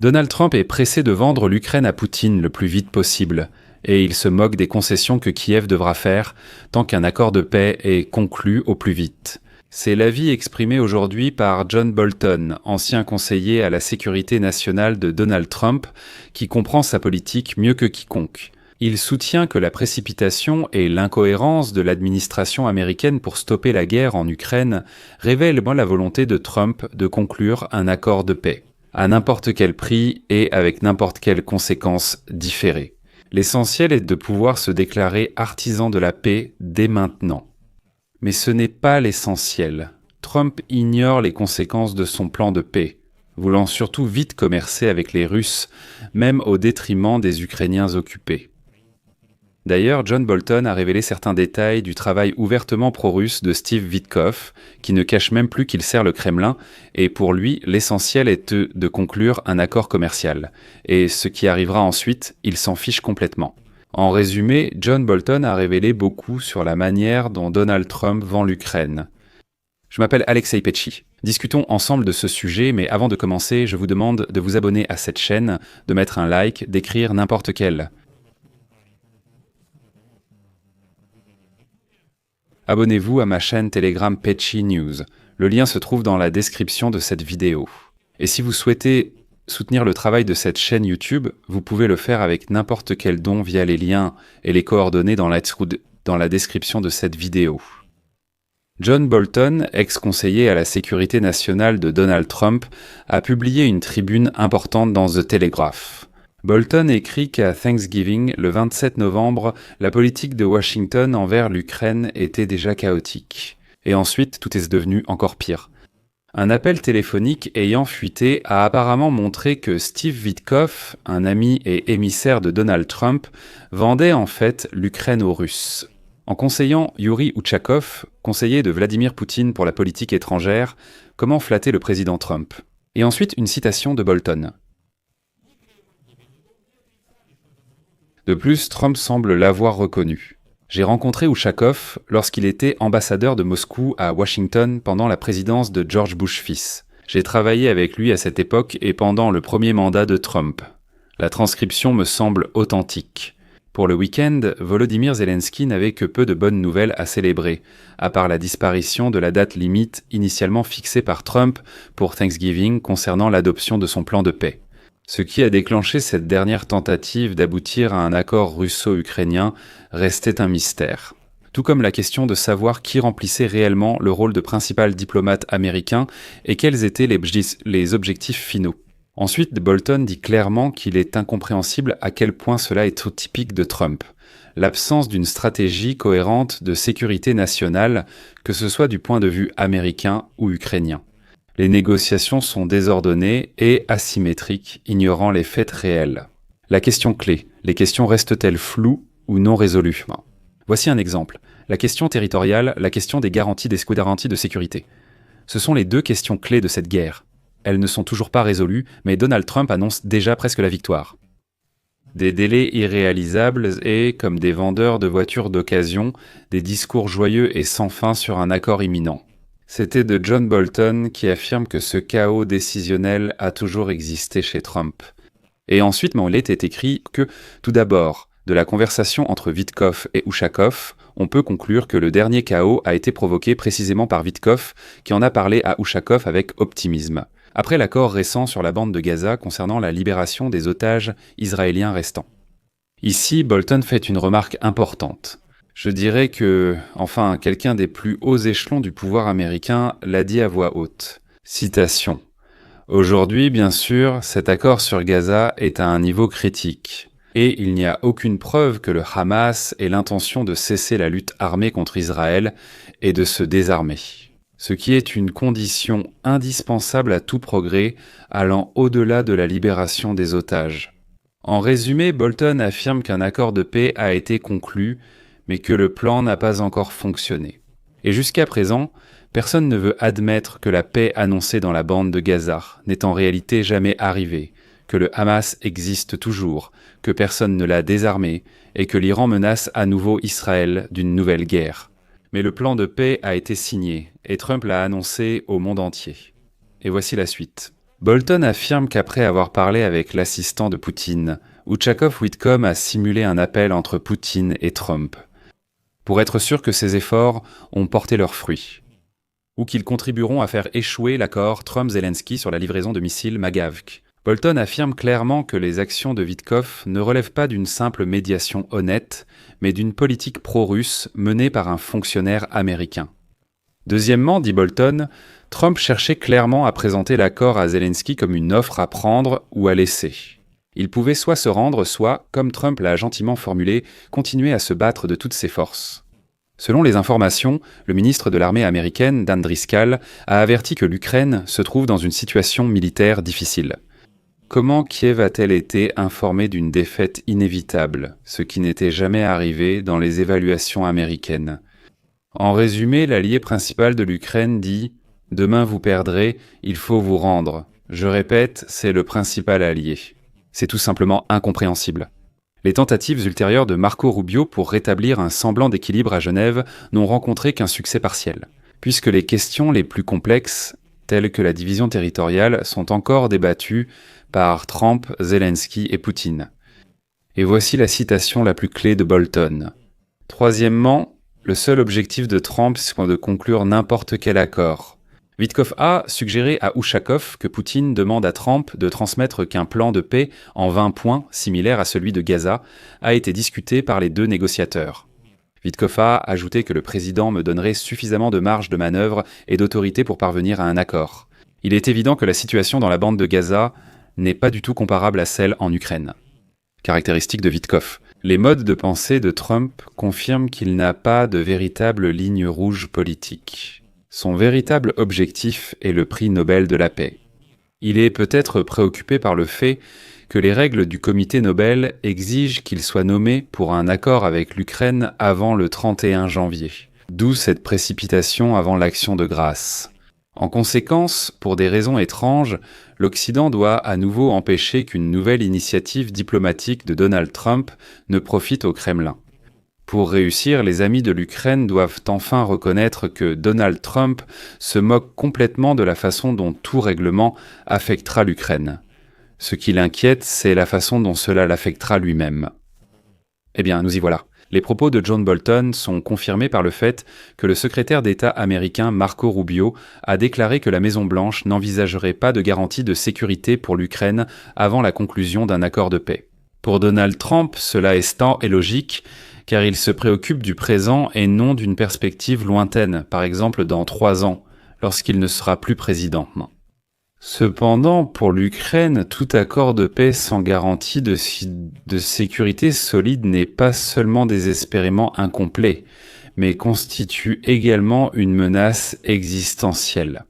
Donald Trump est pressé de vendre l'Ukraine à Poutine le plus vite possible, et il se moque des concessions que Kiev devra faire tant qu'un accord de paix est conclu au plus vite. C'est l'avis exprimé aujourd'hui par John Bolton, ancien conseiller à la sécurité nationale de Donald Trump, qui comprend sa politique mieux que quiconque. Il soutient que la précipitation et l'incohérence de l'administration américaine pour stopper la guerre en Ukraine révèlent la volonté de Trump de conclure un accord de paix, à n'importe quel prix et avec n'importe quelle conséquence différée. L'essentiel est de pouvoir se déclarer artisan de la paix dès maintenant. Mais ce n'est pas l'essentiel. Trump ignore les conséquences de son plan de paix, voulant surtout vite commercer avec les Russes, même au détriment des Ukrainiens occupés. D'ailleurs, John Bolton a révélé certains détails du travail ouvertement pro-russe de Steve Witkoff, qui ne cache même plus qu'il sert le Kremlin, et pour lui, l'essentiel est de conclure un accord commercial. Et ce qui arrivera ensuite, il s'en fiche complètement. En résumé, John Bolton a révélé beaucoup sur la manière dont Donald Trump vend l'Ukraine. Je m'appelle Alexei Petchy. Discutons ensemble de ce sujet, mais avant de commencer, je vous demande de vous abonner à cette chaîne, de mettre un like, d'écrire n'importe quel. Abonnez-vous à ma chaîne Telegram Petchy News. Le lien se trouve dans la description de cette vidéo. Et si vous souhaitez soutenir le travail de cette chaîne YouTube, vous pouvez le faire avec n'importe quel don via les liens et les coordonnées dans la description de cette vidéo. John Bolton, ex-conseiller à la sécurité nationale de Donald Trump, a publié une tribune importante dans The Telegraph. Bolton écrit qu'à Thanksgiving, le 27 novembre, la politique de Washington envers l'Ukraine était déjà chaotique. Et ensuite, tout est devenu encore pire. Un appel téléphonique ayant fuité a apparemment montré que Steve Witkoff, un ami et émissaire de Donald Trump, vendait en fait l'Ukraine aux Russes. En conseillant Yuri Uchakov, conseiller de Vladimir Poutine pour la politique étrangère, comment flatter le président Trump. Et ensuite une citation de Bolton. De plus, Trump semble l'avoir reconnu. J'ai rencontré Ushakov lorsqu'il était ambassadeur de Moscou à Washington pendant la présidence de George Bush fils. J'ai travaillé avec lui à cette époque et pendant le premier mandat de Trump. La transcription me semble authentique. Pour le week-end, Volodymyr Zelensky n'avait que peu de bonnes nouvelles à célébrer, à part la disparition de la date limite initialement fixée par Trump pour Thanksgiving concernant l'adoption de son plan de paix. Ce qui a déclenché cette dernière tentative d'aboutir à un accord russo-ukrainien restait un mystère. Tout comme la question de savoir qui remplissait réellement le rôle de principal diplomate américain et quels étaient les objectifs finaux. Ensuite, Bolton dit clairement qu'il est incompréhensible à quel point cela est trop typique de Trump. L'absence d'une stratégie cohérente de sécurité nationale, que ce soit du point de vue américain ou ukrainien. Les négociations sont désordonnées et asymétriques, ignorant les faits réels. La question clé, les questions restent-elles floues ou non résolues? Voici un exemple. La question territoriale, la question des garanties de sécurité. Ce sont les deux questions clés de cette guerre. Elles ne sont toujours pas résolues, mais Donald Trump annonce déjà presque la victoire. Des délais irréalisables et, comme des vendeurs de voitures d'occasion, des discours joyeux et sans fin sur un accord imminent. C'était de John Bolton qui affirme que ce chaos décisionnel a toujours existé chez Trump. Et ensuite, il était écrit que, tout d'abord, de la conversation entre Witkoff et Ushakov, on peut conclure que le dernier chaos a été provoqué précisément par Witkoff, qui en a parlé à Ushakov avec optimisme, après l'accord récent sur la bande de Gaza concernant la libération des otages israéliens restants. Ici, Bolton fait une remarque importante. Je dirais que, quelqu'un des plus hauts échelons du pouvoir américain l'a dit à voix haute. Citation. « Aujourd'hui, bien sûr, cet accord sur Gaza est à un niveau critique. Et il n'y a aucune preuve que le Hamas ait l'intention de cesser la lutte armée contre Israël et de se désarmer. Ce qui est une condition indispensable à tout progrès allant au-delà de la libération des otages. » En résumé, Bolton affirme qu'un accord de paix a été conclu, mais que le plan n'a pas encore fonctionné. Et jusqu'à présent, personne ne veut admettre que la paix annoncée dans la bande de Gaza n'est en réalité jamais arrivée, que le Hamas existe toujours, que personne ne l'a désarmé et que l'Iran menace à nouveau Israël d'une nouvelle guerre. Mais le plan de paix a été signé et Trump l'a annoncé au monde entier. Et voici la suite. Bolton affirme qu'après avoir parlé avec l'assistant de Poutine, Ushakov Whitcomb a simulé un appel entre Poutine et Trump, pour être sûr que ces efforts ont porté leurs fruits, ou qu'ils contribueront à faire échouer l'accord Trump-Zelensky sur la livraison de missiles Magavk. Bolton affirme clairement que les actions de Witkoff ne relèvent pas d'une simple médiation honnête, mais d'une politique pro-russe menée par un fonctionnaire américain. Deuxièmement, dit Bolton, Trump cherchait clairement à présenter l'accord à Zelensky comme une offre à prendre ou à laisser. Il pouvait soit se rendre, soit, comme Trump l'a gentiment formulé, continuer à se battre de toutes ses forces. Selon les informations, le ministre de l'armée américaine, Dan Driscoll, a averti que l'Ukraine se trouve dans une situation militaire difficile. Comment Kiev a-t-elle été informée d'une défaite inévitable, ce qui n'était jamais arrivé dans les évaluations américaines? En résumé, l'allié principal de l'Ukraine dit « Demain vous perdrez, il faut vous rendre ». Je répète, c'est le principal allié. C'est tout simplement incompréhensible. Les tentatives ultérieures de Marco Rubio pour rétablir un semblant d'équilibre à Genève n'ont rencontré qu'un succès partiel, puisque les questions les plus complexes, telles que la division territoriale, sont encore débattues par Trump, Zelensky et Poutine. Et voici la citation la plus clé de Bolton. Troisièmement, le seul objectif de Trump, c'est de conclure n'importe quel accord. Witkoff a suggéré à Ushakov que Poutine demande à Trump de transmettre qu'un plan de paix en 20 points, similaire à celui de Gaza, a été discuté par les deux négociateurs. Witkoff a ajouté que le président me donnerait suffisamment de marge de manœuvre et d'autorité pour parvenir à un accord. Il est évident que la situation dans la bande de Gaza n'est pas du tout comparable à celle en Ukraine. Caractéristique de Witkoff. Les modes de pensée de Trump confirment qu'il n'a pas de véritable ligne rouge politique. Son véritable objectif est le prix Nobel de la paix. Il est peut-être préoccupé par le fait que les règles du comité Nobel exigent qu'il soit nommé pour un accord avec l'Ukraine avant le 31 janvier. D'où cette précipitation avant l'action de grâce. En conséquence, pour des raisons étranges, l'Occident doit à nouveau empêcher qu'une nouvelle initiative diplomatique de Donald Trump ne profite au Kremlin. Pour réussir, les amis de l'Ukraine doivent enfin reconnaître que Donald Trump se moque complètement de la façon dont tout règlement affectera l'Ukraine. Ce qui l'inquiète, c'est la façon dont cela l'affectera lui-même. Eh bien, nous y voilà. Les propos de John Bolton sont confirmés par le fait que le secrétaire d'État américain Marco Rubio a déclaré que la Maison-Blanche n'envisagerait pas de garantie de sécurité pour l'Ukraine avant la conclusion d'un accord de paix. Pour Donald Trump, cela est instant et logique, car il se préoccupe du présent et non d'une perspective lointaine, par exemple dans 3 ans, lorsqu'il ne sera plus président. Cependant, pour l'Ukraine, tout accord de paix sans garantie de sécurité solide n'est pas seulement désespérément incomplet, mais constitue également une menace existentielle.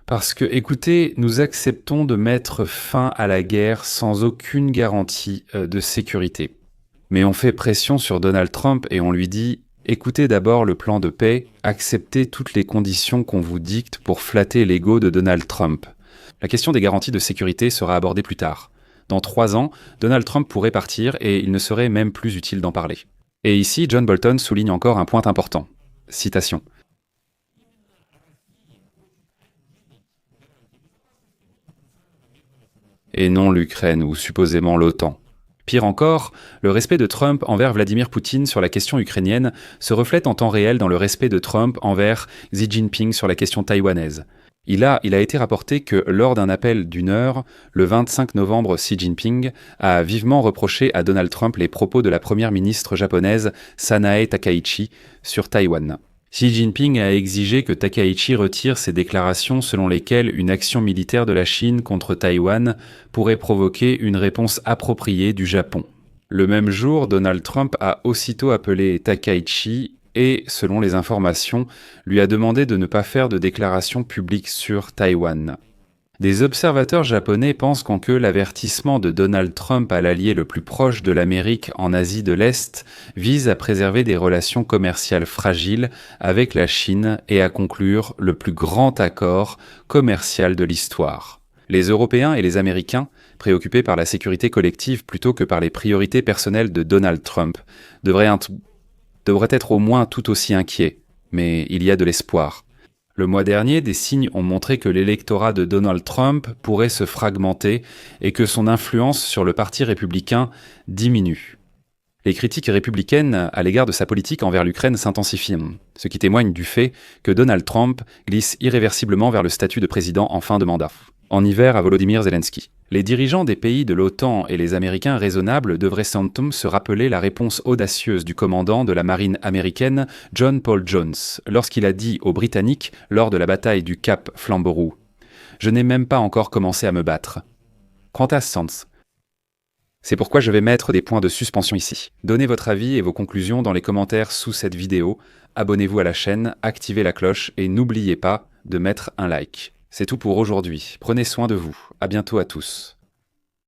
Parce que, écoutez, nous acceptons de mettre fin à la guerre sans aucune garantie de sécurité. Mais on fait pression sur Donald Trump et on lui dit « Écoutez d'abord le plan de paix, acceptez toutes les conditions qu'on vous dicte pour flatter l'ego de Donald Trump. » La question des garanties de sécurité sera abordée plus tard. Dans 3 ans, Donald Trump pourrait partir et il ne serait même plus utile d'en parler. Et ici, John Bolton souligne encore un point important. Citation. Et non l'Ukraine ou supposément l'OTAN. Pire encore, le respect de Trump envers Vladimir Poutine sur la question ukrainienne se reflète en temps réel dans le respect de Trump envers Xi Jinping sur la question taïwanaise. Il a été rapporté que lors d'un appel d'1 heure, le 25 novembre, Xi Jinping a vivement reproché à Donald Trump les propos de la première ministre japonaise Sanae Takaichi sur Taïwan. Xi Jinping a exigé que Takaichi retire ses déclarations selon lesquelles une action militaire de la Chine contre Taïwan pourrait provoquer une réponse appropriée du Japon. Le même jour, Donald Trump a aussitôt appelé Takaichi et, selon les informations, lui a demandé de ne pas faire de déclarations publiques sur Taïwan. Des observateurs japonais pensent que l'avertissement de Donald Trump à l'allié le plus proche de l'Amérique en Asie de l'Est vise à préserver des relations commerciales fragiles avec la Chine et à conclure le plus grand accord commercial de l'histoire. Les Européens et les Américains, préoccupés par la sécurité collective plutôt que par les priorités personnelles de Donald Trump, devraient être au moins tout aussi inquiets, mais il y a de l'espoir. Le mois dernier, des signes ont montré que l'électorat de Donald Trump pourrait se fragmenter et que son influence sur le Parti républicain diminue. Les critiques républicaines à l'égard de sa politique envers l'Ukraine s'intensifient, ce qui témoigne du fait que Donald Trump glisse irréversiblement vers le statut de président en fin de mandat. En hiver à Volodymyr Zelensky. Les dirigeants des pays de l'OTAN et les Américains raisonnables devraient sans doute se rappeler la réponse audacieuse du commandant de la marine américaine, John Paul Jones, lorsqu'il a dit aux Britanniques lors de la bataille du Cap Flambeau. « Je n'ai même pas encore commencé à me battre. » Quant à Sands, c'est pourquoi je vais mettre des points de suspension ici. Donnez votre avis et vos conclusions dans les commentaires sous cette vidéo, abonnez-vous à la chaîne, activez la cloche et n'oubliez pas de mettre un like. C'est tout pour aujourd'hui, prenez soin de vous, à bientôt à tous.